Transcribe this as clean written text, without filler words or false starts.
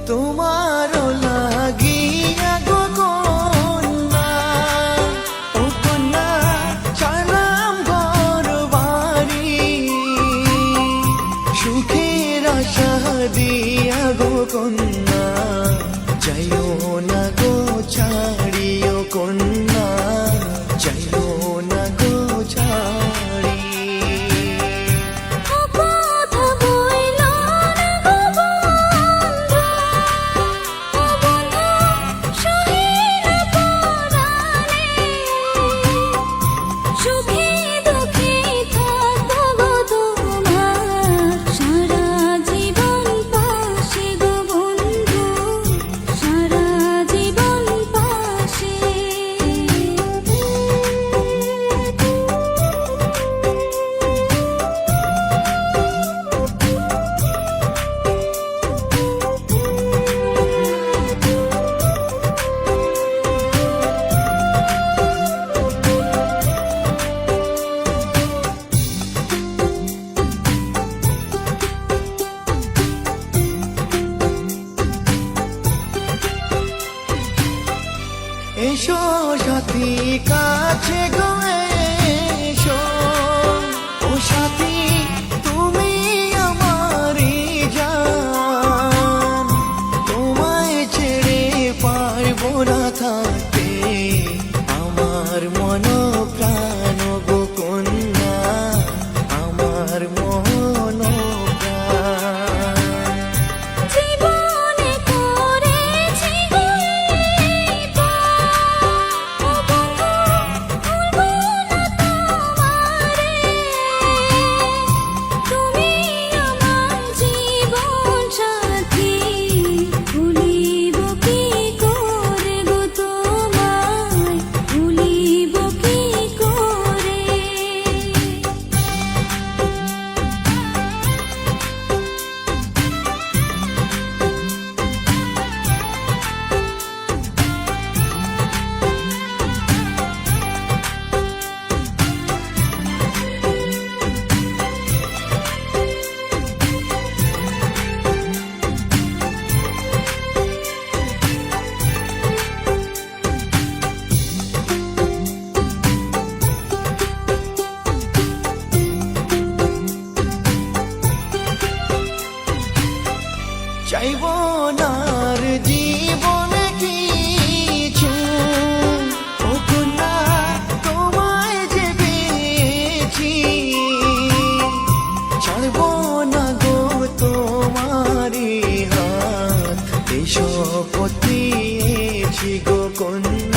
তোমারও লাগিয়া গো কন্যা, ও কন্যা সালাম ঘর বাড়ি, সুখের আশা দিয়া গো কন্যা, যাইও না গো ছাড়িও কন্যা, যাইও না গো ছাড়ি। এসো সাথী কাছে গো এসো, ও সাথী তুমি আমারই জান, তোমায় ছেড়ে পারবো না থাকতে, আমার মন প্রাণ গো কন্যা, আমার মন প্রাণ। চাইব না আর জীবনে কিছু, ও কন্যা তোমায় যে পেয়েছি, ছাড়ব না গো তোমারই হাত, এসো পথিয়েছি গো কন্যা।